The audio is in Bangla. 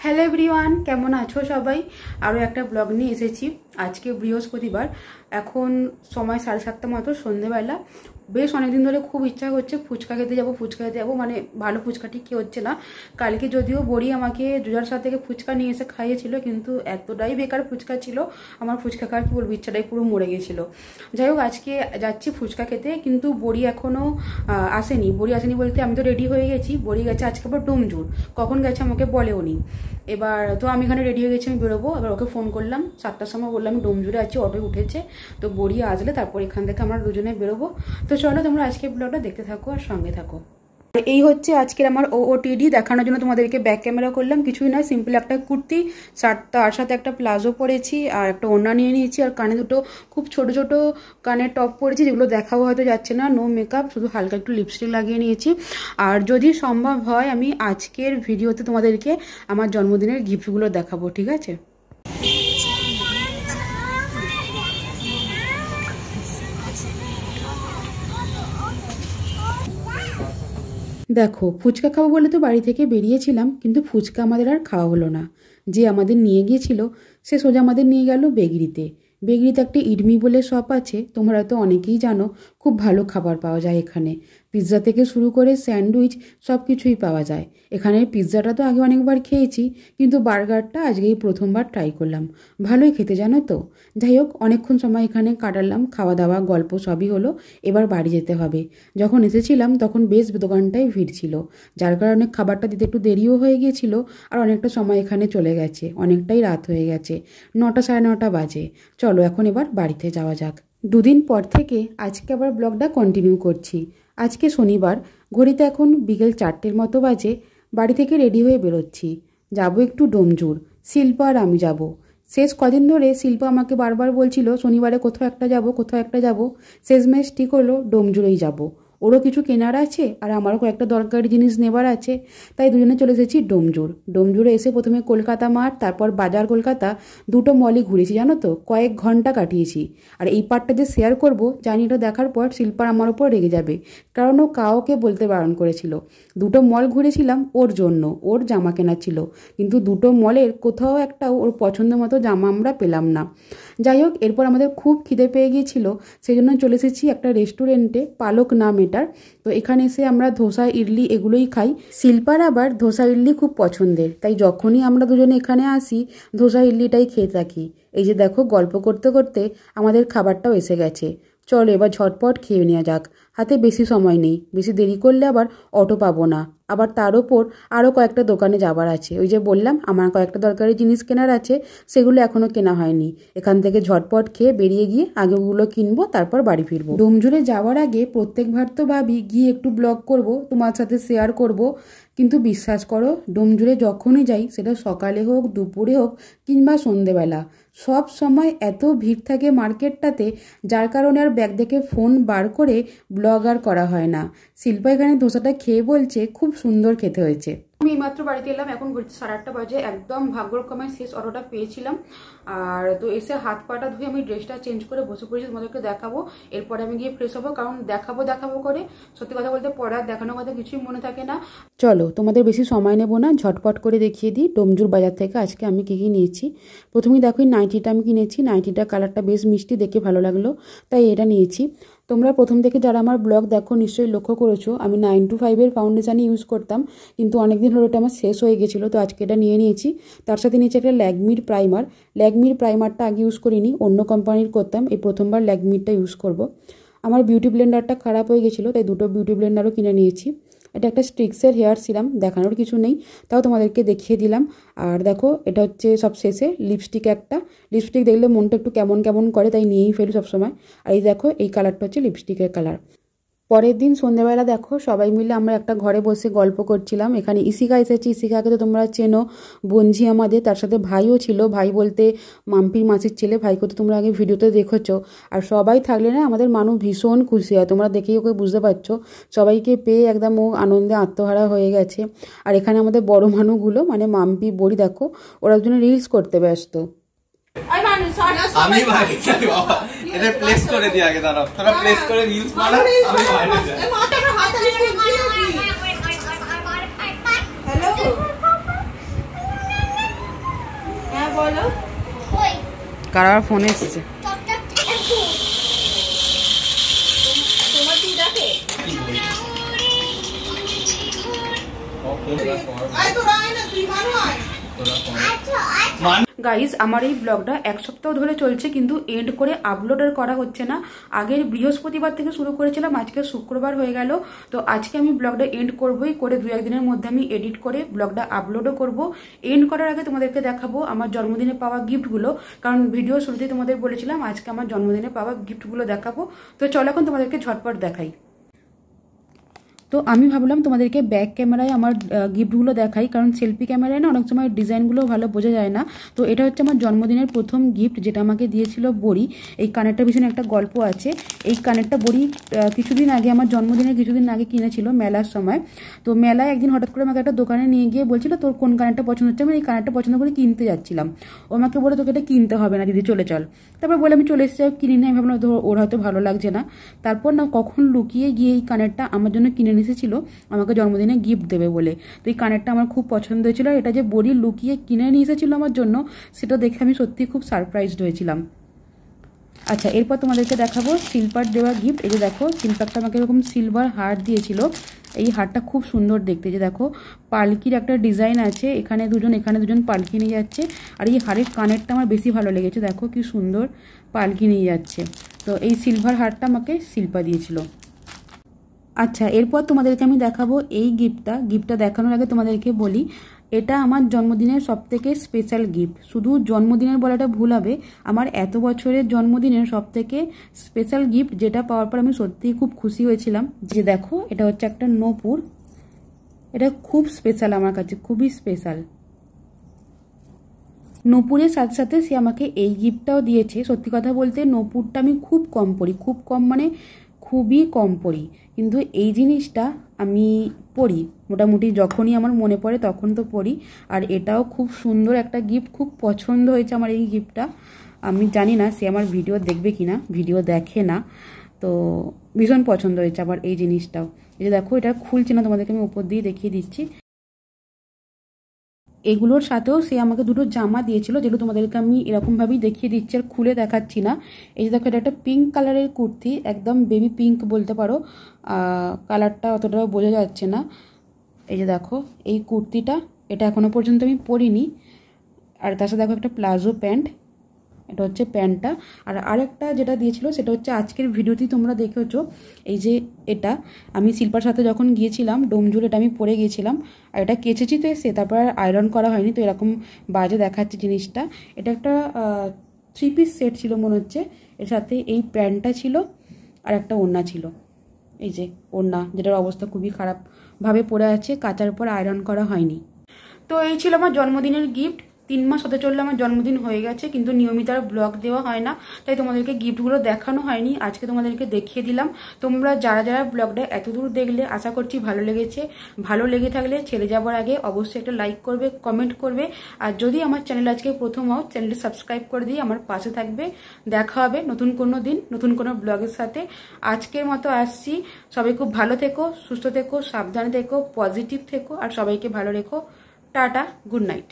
হ্যালো এভরিওয়ান, কেমন আছো সবাই? আরও একটা ব্লগ নিয়ে এসেছি। আজকে বৃহস্পতিবার, এখন সময় 7:30 মতো, সন্ধেবেলা। বেশ অনেকদিন ধরে খুব ইচ্ছা হচ্ছে ফুচকা খেতে যাবো, মানে ভালো ফুচকা ঠিক কি হচ্ছে না। কালকে যদিও বড়ি আমাকে জুজারসাহ থেকে ফুচকা নিয়ে এসে খাইয়েছিল, কিন্তু এতটাই বেকার ফুচকা ছিল, আমার ফুচকা খাওয়ার কি বলবো, ইচ্ছাটাই পুরো মরে গেছিলো। যাই হোক, আজকে যাচ্ছি ফুচকা খেতে, কিন্তু বড়ি এখনও আসেনি। বড়ি আসেনি বলতে আমি তো রেডি হয়ে গেছি, বড়ি গেছে আজকে আবার ডোমজুর। কখন গেছে আমাকে বলেও নি। এবার তো আমি এখানে রেডি হয়ে গেছি, আমি বেরোবো। এবার ওকে ফোন করলাম 7টার সময়, বললাম আমি ডোমজুরে আছি, অটোয় উঠেছে। তো বড়ি আসলে তারপর এখান থেকে আমরা দুজনে বেরোবো। তো চলো তোমরা আজকে ব্লগটা দেখতে থাকো আর সঙ্গে থাকো। এই হচ্ছে আজকের আমার ওটিডি দেখানোর জন্য তোমাদেরকে ব্যাক ক্যামেরা করলাম। কিছুই না, সিম্পল একটা কুর্তি, তার সাথে একটা প্লাজো পরেছি আর একটা ওড়না নিয়ে নিয়েছি, আর কানে দুটো খুব ছোট ছোট কানের টপ পরেছি, যেগুলো দেখাও হয়তো যাচ্ছে না। নো মেকআপ, শুধু হালকা একটু লিপস্টিক লাগিয়ে নিয়েছি। আর যদি সম্ভব হয় আমি আজকের ভিডিওতে তোমাদেরকে আমার জন্মদিনের গিফটগুলো দেখাবো, ঠিক আছে? দেখো, ফুচকা খাবো বলে তো বাড়ি থেকে বেরিয়েছিলাম, কিন্তু ফুচকা আমাদের আর খাওয়া হলো না। যে আমাদের নিয়ে গিয়েছিল সে সোজা আমাদের নিয়ে গেল বেগরিতে। বেগরিতে একটা ইডমি বলে শপ আছে, তোমরা তো অনেকেই জানো, খুব ভালো খাবার পাওয়া যায় এখানে। পিৎজা থেকে শুরু করে স্যান্ডউইচ সব কিছুই পাওয়া যায় এখানে। পিৎজাটা তো আগে অনেকবার খেয়েছি, কিন্তু বার্গারটা আজকেই প্রথমবার ট্রাই করলাম। ভালোই খেতে, জানো তো। যাই হোক, অনেকক্ষণ সময় এখানে কাটালাম, খাওয়া দাওয়া গল্প সবই হলো। এবার বাড়ি যেতে হবে। যখন এসেছিলাম তখন বেশ দোকানটায় ভিড় ছিল, যার কারণে খাবারটা দিতে একটু দেরিও হয়ে গিয়েছিল। আর অনেকটা সময় এখানে চলে গেছে, অনেকটাই রাত হয়ে গেছে, 9টা 9:30 বাজে। চলো এখন এবার বাড়িতে যাওয়া যাক। দুদিন পর থেকে আজকে আবার ব্লগটা কন্টিনিউ করছি। আজকে শনিবার, ঘড়িতে এখন বিকেল 4টের মতো বাজে। বাড়ি থেকে রেডি হয়ে বেরোচ্ছি, যাব একটু ডোমজুর। শিল্পা আর আমি যাব। শেষ কদিন ধরে শিল্পা আমাকে বারবার বলছিল শনিবারে কোথাও একটা যাব। শেষমেশ ঠিক হলো ডোমজুরেই যাব। ওরও কিছু কেনার আছে আর আমারও কয়েকটা দরকারি জিনিস নেবার আছে, তাই দুজনে চলে এসেছি ডোমজুর। ডোমজুরে এসে প্রথমে কলকাতা মাঠ, তারপর বাজার কলকাতা, দুটো মলই ঘুরেছি, জানো তো। কয়েক ঘন্টা কাটিয়েছি। আর এই পার্টটা যে শেয়ার করব জানি, এটা দেখার পর শিল্পার আমার ওপর রেগে যাবে, কারণ ও কাউকে বলতে বারণ করেছিল। দুটো মল ঘুরেছিলাম ওর জন্য, ওর জামা কেনা ছিল, কিন্তু দুটো মলের কোথাও একটাও ওর পছন্দ মতো জামা আমরা পেলাম না। যাই হোক, এরপর আমাদের খুব খিদে পেয়ে গিয়েছিল, সেই জন্য চলে এসেছি একটা রেস্টুরেন্টে, পালক নাম এটার। তো এখানে এসে আমরা ধোসা ইডলি এগুলোই খাই। শিল্পার আবার ধোসা ইডলি খুব পছন্দের, তাই যখনই আমরা দুজনে এখানে আসি ধোসা ইডলিটাই খেয়ে থাকি। এই যে দেখো, গল্প করতে করতে আমাদের খাবারটাও এসে গেছে। চলো এবার ঝটপট খেয়ে নেওয়া যাক। হাতে বেশি সময় নেই, বেশি দেরি করলে আবার অটো পাবো না। আবার তার ওপর আরও কয়েকটা দোকানে যাবার আছে। ওই যে বললাম আমার কয়েকটা দরকারি জিনিস কেনার আছে, সেগুলো এখনও কেনা হয়নি। এখান থেকে ঝটপট খেয়ে বেরিয়ে গিয়ে আগে ওগুলো কিনবো, তারপর বাড়ি ফিরবো। ডোমজুরে যাওয়ার আগে প্রত্যেকবার তো ভাবি গিয়ে একটু ব্লগ করব, তোমার সাথে শেয়ার করব, কিন্তু বিশ্বাস করো ডোমজুরে যখনই যাই, সেটা সকালে হোক, দুপুরে হোক কিংবা সন্ধেবেলা, সব সময় এত ভিড় থাকে মার্কেটটাতে, যার কারণে আর ব্যাগ থেকে ফোন বার করে ব্লগ আর করা হয় না। শিল্পা এখানে ধোসাটা খেয়ে বলছে খুব সুন্দর খেতে হয়েছে। আমি এইমাত্র বাড়িতে এলাম, এখন ঘুরতে 8:30 বাজে। একদম ভাগ্যক্রমে শেষ অটোটা পেয়েছিলাম। আর তো এসে হাত পাটা ধুয়ে আমি ড্রেসটা চেঞ্জ করে বসে পড়েছি, তোমাদেরকে দেখাবো। এরপরে আমি গিয়ে ফ্রেশ হবো, কারণ দেখাবো করে সত্যি কথা বলতে পরে আর দেখানোর কথা কিছুই মনে থাকে না। চলো তোমাদের বেশি সময় নেবো না, ঝটপট করে দেখিয়ে দিই ডোমজুর বাজার থেকে আজকে আমি কী নিয়েছি। প্রথমেই দেখো, নাইটিটা আমি কিনেছি। নাইটিটার কালারটা বেশ মিষ্টি, দেখে ভালো লাগলো, তাই এটা নিয়েছি। তোমরা প্রথম থেকে যারা আমার ব্লগ দেখো নিশ্চয়ই লক্ষ্য করেছো, আমি 925-এর ফাউন্ডেশনই ইউজ করতাম, কিন্তু অনেকদিন হলো এটা আমার শেষ হয়ে গেছিলো, তো আজকে এটা নিয়ে নিয়েছি। তার সাথে নিয়েছি একটা ল্যাকমির প্রাইমার। ল্যাকমির প্রাইমারটা আগে ইউজ করিনি, অন্য কোম্পানির করতাম, এই প্রথমবার ল্যাকমিরটা ইউজ করব। আমার বিউটি ব্লেন্ডারটা খারাপ হয়ে গেছিলো, তাই দুটো বিউটি ব্লেন্ডারও কিনে নিয়েছি। এটা একটা স্ট্রিক্সের হেয়ার সিরাম, দেখানোর কিছু নেই, তাও তোমাদেরকে দেখিয়ে দিলাম। আর দেখো, এটা হচ্ছে সব শেষে লিপস্টিক। একটা লিপস্টিক দেখলে মনটা একটু কেমন কেমন করে, তাই নিয়েই ফেলি সবসময়। আর এই দেখো, এই কালারটা হচ্ছে লিপস্টিকের কালার। পরের দিন সন্ধ্যাবেলা দেখো, সবাই মিলে আমরা একটা ঘরে বসে গল্প করছিলাম। এখানে ইশিকা এসেছি, ইশিকাকে তো তোমরা চেনো, বঞ্জি আমাদের। তার সাথে ভাইও ছিল, ভাই বলতে মাম্পির মাসির ছেলে। ভাইকে তো তোমরা আগে ভিডিওতে দেখেছো। আর সবাই থাকলে না আমাদের মানুষ ভীষণ খুশি হয়, তোমরা দেখেই ওকে বুঝতে পারছো। সবাইকে পেয়ে একদম ও আনন্দে আত্মহারা হয়ে গেছে। আর এখানে আমাদের বড় মানুষগুলো, মানে মাম্পি, বড়ি, দেখো ওরা দুজনে রিলস করতে ব্যস্ত। আমি বাইরে যাই বাবা, এটা প্লেস করে দি আগে, দাঁড়াও তোরা প্লেস করে রিলস বানা, আমি বাইরে যাই। হ্যালো বলো কার ফোন এসছে? তোমার কি দেখে গাইজ, আমার এই ব্লগটা এক সপ্তাহ ধরে চলছে, কিন্তু এন্ড করে আপলোড আর করা হচ্ছে না। আগের বৃহস্পতিবার থেকে শুরু করেছিলাম, আজকে শুক্রবার হয়ে গেল। তো আজকে আমি ব্লগটা এন্ড করবোই, করে 2-1 দিনের মধ্যে আমি এডিট করে ব্লগটা আপলোডও করব। এন্ড করার আগে তোমাদেরকে দেখাবো আমার জন্মদিনে পাওয়া গিফটগুলো, কারণ ভিডিও শুরুতেই তোমাদের বলেছিলাম আজকে আমার জন্মদিনে পাওয়া গিফটগুলো দেখাবো। তো চলো এখন তোমাদেরকে ঝটপট দেখাই। তো আমি ভাবলাম তোমাদেরকে ব্যাক ক্যামেরায় আমার গিফটগুলো দেখাই, কারণ সেলফি ক্যামেরায় না অনেক সময় ডিজাইনগুলো ভালো বোঝা যায় না। তো এটা হচ্ছে আমার জন্মদিনের প্রথম গিফট, যেটা আমাকে দিয়েছিল বড়ি। এই কানেরটার পিছনে একটা গল্প আছে। এই কানেরটা বড়ি কিছুদিন আগে, আমার জন্মদিনের কিছুদিন আগে কিনেছিল মেলার সময়। তো মেলায় একদিন হঠাৎ করে আমাকে একটা দোকানে নিয়ে গিয়ে বলছিল তোর কোন কানেরটা পছন্দ হচ্ছে। আমি এই কানেরটা পছন্দ করে কিনতে যাচ্ছিলাম। ও আমাকে বলে তোকে এটা কিনতে হবে না দিদি, চলে চল। তারপর বলে আমি চলে এসেছি, কিনি না। আমি ভাবলাম ওর হয়তো ভালো লাগছে না। তারপর না কখন লুকিয়ে গিয়ে এই কানেরটা আমার জন্য কিনে এসেছিল আমাকে জন্মদিনে গিফট দেবে বলে। তো এই কানেরটা আমার খুব পছন্দ হয়েছিল। এটা যে বড়ি লুকিয়ে কিনে নিয়ে এসেছিল আমার জন্য, সেটা দেখে আমি সত্যি খুব সারপ্রাইজড হয়েছিলাম। আচ্ছা, এরপর তোমাদেরকে দেখাবো সিলভার দেওয়া গিফট। এই যে দেখো, সিলভারটা আমাকে এরকম সিলভার হার দিয়েছিল। এই হারটা খুব সুন্দর দেখতে। যে দেখো, পালকির একটা ডিজাইন আছে, এখানে দুজন পালকি নিয়ে যাচ্ছে। আর এই হারের কানেরটা আমার বেশি ভালো লেগেছে। দেখো কি সুন্দর পালকি নিয়ে যাচ্ছে। তো এই সিলভার হারটা আমাকে শিল্পা দিয়েছিল। আচ্ছা, এরপর তোমাদেরকে আমি দেখাবো এই গিফটটা দেখানোর আগে তোমাদেরকে বলি, এটা আমার জন্মদিনের সবথেকে স্পেশাল গিফট। শুধু জন্মদিনের বলাটা ভুল হবে, আমার এত বছরের জন্মদিনের সবথেকে স্পেশাল গিফট, যেটা পাওয়ার পর আমি সত্যিই খুব খুশি হয়েছিলাম। যে দেখো, এটা হচ্ছে একটা নূপুর। এটা খুব স্পেশাল আমার কাছে, খুবই স্পেশাল। নূপুরের সাথে সাথে সে আমাকে এই গিফটটাও দিয়েছে। সত্যি কথা বলতে নূপুরটা আমি খুব কম পরি, খুব কম মানে খুবই কম পরি, কিন্তু এই জিনিসটা আমি পরি মোটামুটি, যখনই আমার মনে পড়ে তখন তো পরি। আর এটাও খুব সুন্দর একটা গিফট, খুব পছন্দ হয়েছে আমার এই গিফটটা। আমি জানি না সে আমার ভিডিও দেখবে কিনা, ভিডিও দেখে না, তো ভীষণ পছন্দ হয়েছে আমার এই জিনিসটাও। এই যে দেখো, এটা খুলছি না, তোমাদেরকে আমি উপর দিয়ে দেখিয়ে দিচ্ছি। এগুলোর সাথেও সে আমাকে দুটো জামা দিয়েছিল, যেগুলো তোমাদেরকে আমি এরকমভাবেই দেখিয়ে দিচ্ছি, আর খুলে দেখাচ্ছি না। এই যে দেখো, এটা একটা পিঙ্ক কালারের কুর্তি, একদম বেবি পিঙ্ক বলতে পারো, কালারটা অতটাও বোঝা যাচ্ছে না। এই যে দেখো, এই কুর্তিটা, এটা এখনও পর্যন্ত আমি পরিনি। আর তার সাথে দেখো একটা প্লাজো প্যান্ট, এটা হচ্ছে প্যান্টটা। আর আরেকটা যেটা দিয়েছিল সেটা হচ্ছে আজকের ভিডিওতেই তোমরা দেখেছো। এই যে এটা আমি শিল্পার সাথে যখন গিয়েছিলাম ডোমজুর, এটা আমি পরে গিয়েছিলাম। আর এটা কেচেছি তো এসে, তারপর আর আয়রন করা হয়নি, তো এরকম বাজে দেখাচ্ছে জিনিসটা। এটা একটা 3 পিস সেট ছিল মনে হচ্ছে। এর সাথে এই প্যান্টটা ছিল আর একটা ওড়না ছিল। এই যে ওড়না, যেটার অবস্থা খুবই খারাপভাবে পড়ে আছে, কাচার পর আয়রন করা হয়নি। তো এই ছিল আমার জন্মদিনের গিফট। 3 মাস হতে চললে আমার জন্মদিন হয়ে গেছে, কিন্তু নিয়মিত আর ব্লগ দেওয়া হয় না, তাই তোমাদেরকে গিফটগুলো দেখানো হয়নি। আজকে তোমাদেরকে দেখিয়ে দিলাম। তোমরা যারা যারা ব্লগটা এতদূর দেখলে, আশা করছি ভালো লেগেছে। ভালো লেগে থাকলে ছেড়ে যাবার আগে অবশ্যই একটা লাইক করবে, কমেন্ট করবে। আর যদি আমার চ্যানেল আজকে প্রথম হও, চ্যানেলটি সাবস্ক্রাইব করে দিয়ে আমার পাশে থাকবে। দেখা হবে নতুন কোনো দিন, নতুন কোনো ব্লগের সাথে। আজকের মতো আসছি। সবাই খুব ভালো থেকো, সুস্থ থেকো, সাবধানে থেকো, পজিটিভ থেকো, আর সবাইকে ভালো রেখো। Tata, good night.